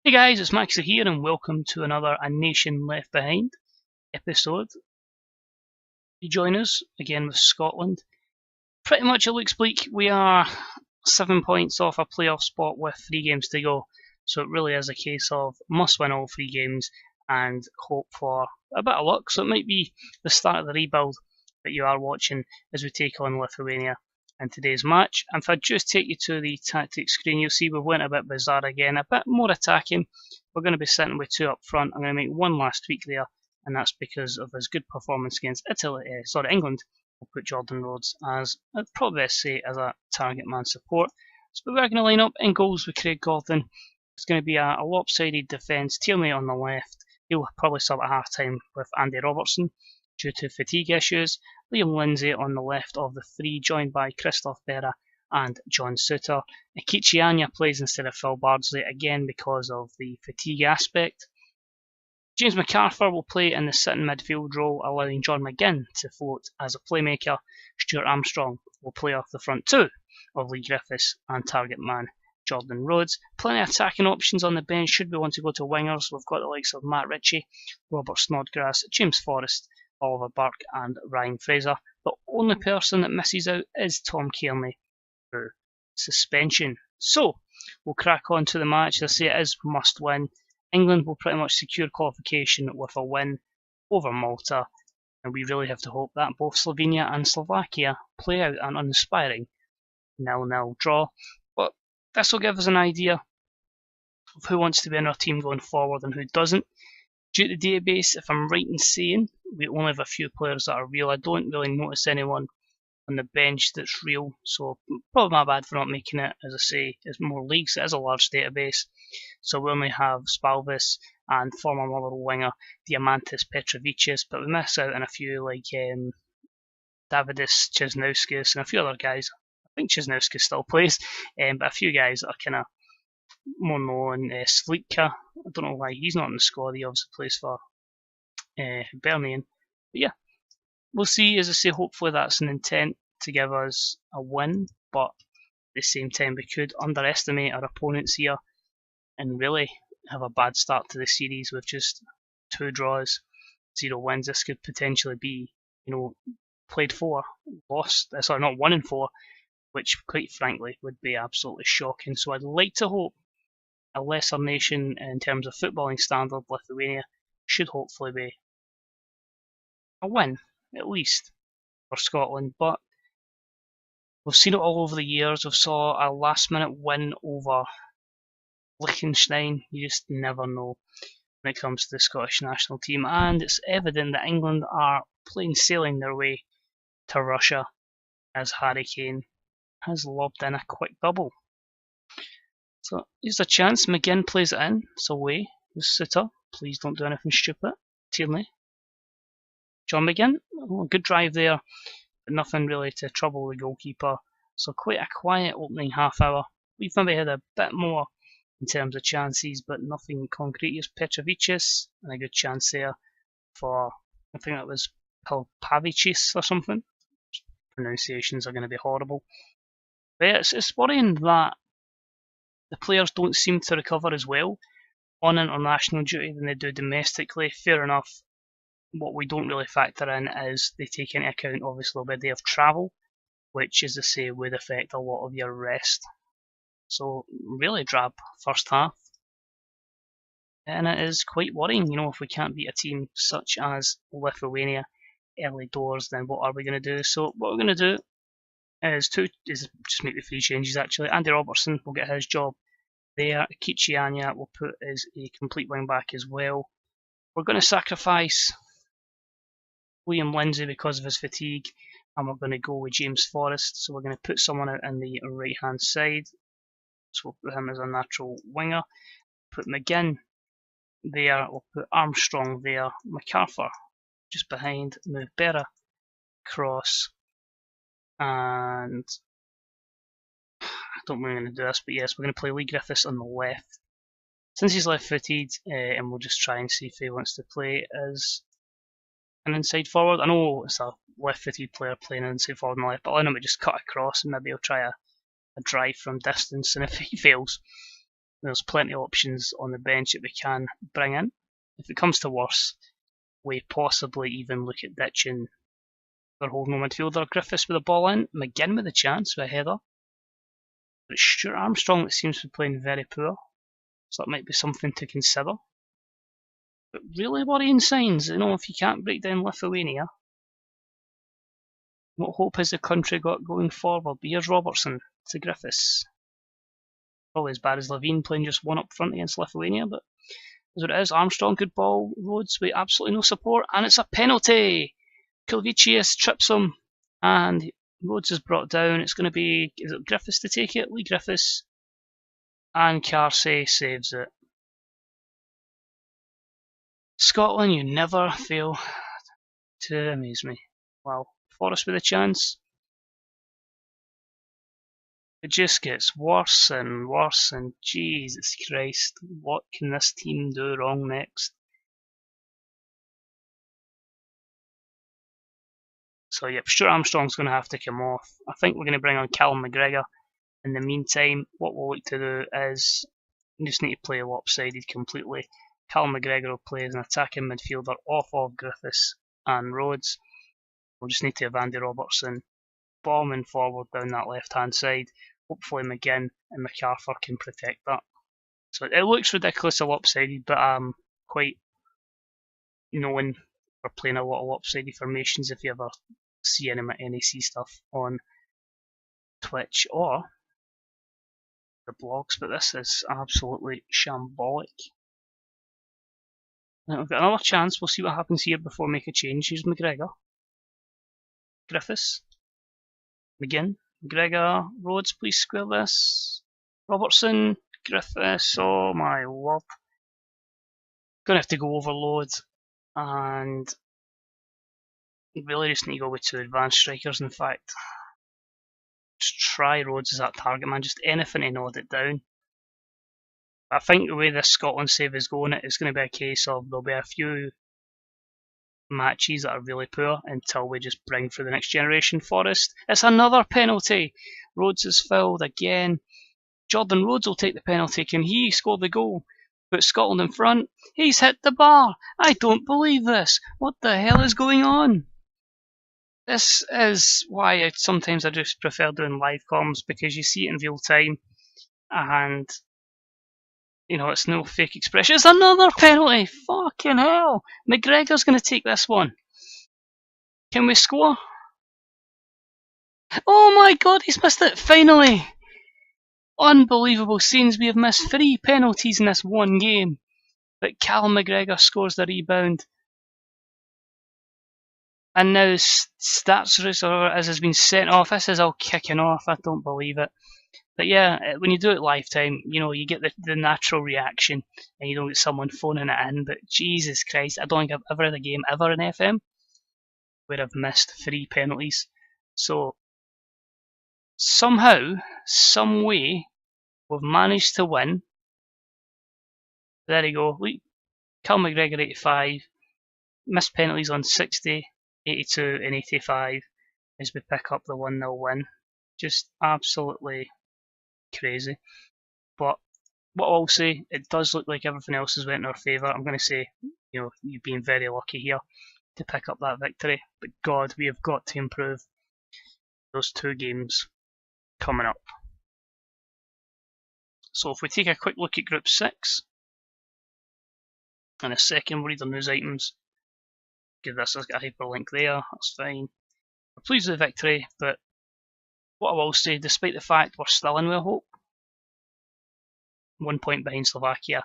Hey guys, it's Maxie here and welcome to another A Nation Left Behind episode. You join us again with Scotland. Pretty much it looks bleak. We are 7 points off a playoff spot with 3 games to go. So it really is a case of must win all 3 games and hope for a bit of luck. So it might be the start of the rebuild that you are watching as we take on Lithuania in today's match. And if I just take you to the tactics screen, you'll see we went a bit bizarre again, a bit more attacking. We're going to be sitting with 2 up front. I'm going to make one last tweak there, and that's because of his good performance against England. We'll put Jordan Rhodes as, I'd probably best say, as a target man support. So we're going to line up in goals with Craig Gordon. It's going to be a lopsided defence. Tierney on the left. He'll probably sub at half time with Andy Robertson due to fatigue issues. Liam Lindsay on the left of the 3, joined by Christoph Berra and John Suter. Akichi Anya plays instead of Phil Bardsley, again because of the fatigue aspect. James McArthur will play in the sitting midfield role, allowing John McGinn to float as a playmaker. Stuart Armstrong will play off the front 2 of Lee Griffiths and target man Jordan Rhodes. Plenty of attacking options on the bench should we want to go to wingers. We've got the likes of Matt Ritchie, Robert Snodgrass, James Forrest, Oliver Burke and Ryan Fraser. The only person that misses out is Tom Kearney through suspension. So, we'll crack on to the match. As I say, it is must win. England will pretty much secure qualification with a win over Malta, and we really have to hope that both Slovenia and Slovakia play out an uninspiring 0-0 draw. But this will give us an idea of who wants to be in our team going forward and who doesn't. Due to the database, if I'm right in saying, we only have a few players that are real. I don't really notice anyone on the bench that's real, so probably my bad for not making it. As I say, it's more leagues, it is a large database, so we only have Spalvis and former Motherwell winger Diamantis Petrovicius, but we miss out on a few like Davidis Chisnauskas and a few other guys. I think Chisnauskas still plays, but a few guys that are kind of more known. Slika, I don't know why he's not in the squad. He obviously plays for Hibernian. But yeah, we'll see. As I say, hopefully that's an intent to give us a win, but at the same time we could underestimate our opponents here and really have a bad start to the series with just 2 draws, 0 wins. This could potentially be, played 4, lost. Sorry, not 1 in 4, which quite frankly would be absolutely shocking. So I'd like to hope a lesser nation in terms of footballing standard, Lithuania, should hopefully be a win, at least, for Scotland. But we've seen it all over the years. We've saw a last-minute win over Liechtenstein. You just never know when it comes to the Scottish national team. And it's evident that England are plain sailing their way to Russia as Harry Kane has lobbed in a quick double. So here's a chance. McGinn plays it in. It's away with Suter. Please don't do anything stupid. Tierney. John McGinn. Oh, good drive there, but nothing really to trouble the goalkeeper. So quite a quiet opening half hour. We've maybe had a bit more in terms of chances, but nothing concrete. Here's Petrovicius, and a good chance there for, I think that was Pavicius or something. Pronunciations are going to be horrible. But yeah, it's worrying that the players don't seem to recover as well on international duty than they do domestically. Fair enough. What we don't really factor in is they take into account, obviously, a day of travel, which, as I say, would affect a lot of your rest. So, really drab first half. And it is quite worrying, if we can't beat a team such as Lithuania early doors, then what are we going to do? So, what we're going to do is just make the 3 changes actually. Andy Robertson will get his job there. Akichi Anya will put as a complete wing back as well. We're going to sacrifice Liam Lindsay because of his fatigue, and we're going to go with James Forrest. So we're going to put someone out on the right hand side. So we'll put him as a natural winger. Put McGinn there. We'll put Armstrong there. MacArthur just behind. Move Berra across. And I don't know when I'm going to do this, but yes, we're going to play Lee Griffiths on the left. Since he's left-footed, and we'll just try and see if he wants to play as an inside forward. I know it's a left-footed player playing inside forward on the left, but I'll let him just cut across and maybe he'll try a drive from distance, and if he fails, there's plenty of options on the bench that we can bring in. If it comes to worse, we possibly even look at ditching their holding midfielder Griffiths with the ball in, McGinn with a chance with a header. But it's Stuart Armstrong that seems to be playing very poor, so that might be something to consider. But really worrying signs, if you can't break down Lithuania, what hope has the country got going forward? But here's Robertson to Griffiths. Probably as bad as Levine playing just one up front against Lithuania, but as it is, Armstrong, good ball, Rhodes with absolutely no support, and it's a penalty! Kilvicius trips him, and Rhodes is brought down. It's going to be, is it Griffiths to take it? Lee Griffiths, and Carsey saves it. Scotland, you never fail to amaze me. Wow, Forrest with a chance. It just gets worse and worse, and Jesus Christ, what can this team do wrong next? So yep, Stuart Armstrong's going to have to come off. I think we're going to bring on Callum McGregor. In the meantime, what we'll look to do is we just need to play lopsided completely. Callum McGregor will play as an attacking midfielder off of Griffiths and Rhodes. We'll just need to have Andy Robertson bombing forward down that left-hand side. Hopefully McGinn and MacArthur can protect that. So it looks ridiculously lopsided, but I'm quite known for playing a lot of lopsided formations if you ever see any of my NAC stuff on Twitch or the blogs, but this is absolutely shambolic. Now we've got another chance, we'll see what happens here before we make a change. Here's McGregor. Griffiths. McGinn. McGregor. Rhodes, please square this. Robertson. Griffiths. Oh my lord. Gonna have to go overload, and we really just need to go with two advanced strikers, in fact. Just try Rhodes as that target man, just anything to nod it down. I think the way this Scotland save is going, it's going to be a case of there'll be a few matches that are really poor until we just bring through the next generation. Forrest, it's another penalty. Rhodes is fouled again. Jordan Rhodes will take the penalty. Can he score the goal? Put Scotland in front. He's hit the bar. I don't believe this. What the hell is going on? This is why sometimes I just prefer doing live comms, because you see it in real time and it's no fake expression. It's another penalty! Fucking hell! McGregor's going to take this one. Can we score? Oh my god, he's missed it! Finally! Unbelievable scenes. We have missed 3 penalties in this one game. But Callum McGregor scores the rebound. And now Statsrus has been sent off. This is all kicking off. I don't believe it. But yeah, when you do it live time, you get the natural reaction and you don't get someone phoning it in. But Jesus Christ, I don't think I've ever had a game ever in FM where I've missed 3 penalties. So somehow, some way, we've managed to win. There you go. Look, Cal McGregor 85, missed penalties on 60, 82 and 85 as we pick up the 1-0 win. Just absolutely crazy. But what I'll say, it does look like everything else has went in our favour. I'm going to say, you've been very lucky here to pick up that victory. But God, we have got to improve those 2 games coming up. So if we take a quick look at Group 6, in a second we'll read the news items. Give this a hyperlink there, that's fine. We're pleased with the victory, but what I will say, despite the fact we're still in with hope, 1 point behind Slovakia,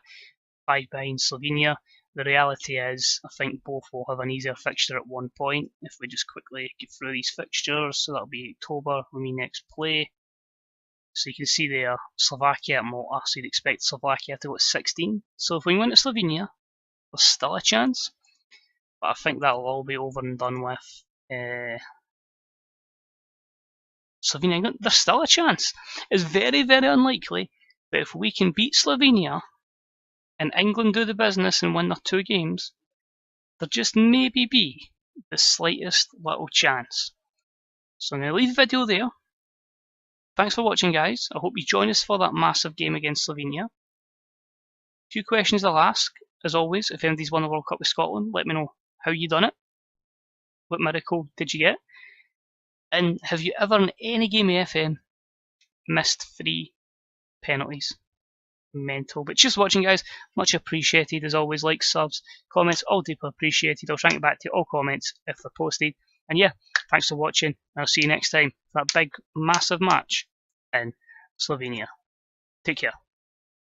5 behind Slovenia, the reality is I think both will have an easier fixture at 1 point if we just quickly get through these fixtures. So that'll be October when we next play. So you can see there, Slovakia at Malta, so you'd expect Slovakia to go at 16. So if we win to Slovenia, there's still a chance. But I think that'll all be over and done with. Slovenia, there's still a chance. It's very, very unlikely, but if we can beat Slovenia and England do the business and win their 2 games, there just maybe be the slightest little chance. So I'm going to leave the video there. Thanks for watching, guys. I hope you join us for that massive game against Slovenia. few questions I'll ask, as always. If anybody's won the World Cup with Scotland, let me know how you done it. What miracle did you get? And have you ever in any game of FM missed 3 penalties? Mental. But just watching, guys, much appreciated as always. Likes, subs, comments, all deeply appreciated. I'll try and get back to all comments if they're posted. And yeah, thanks for watching. I'll see you next time for that big, massive match in Slovenia. Take care.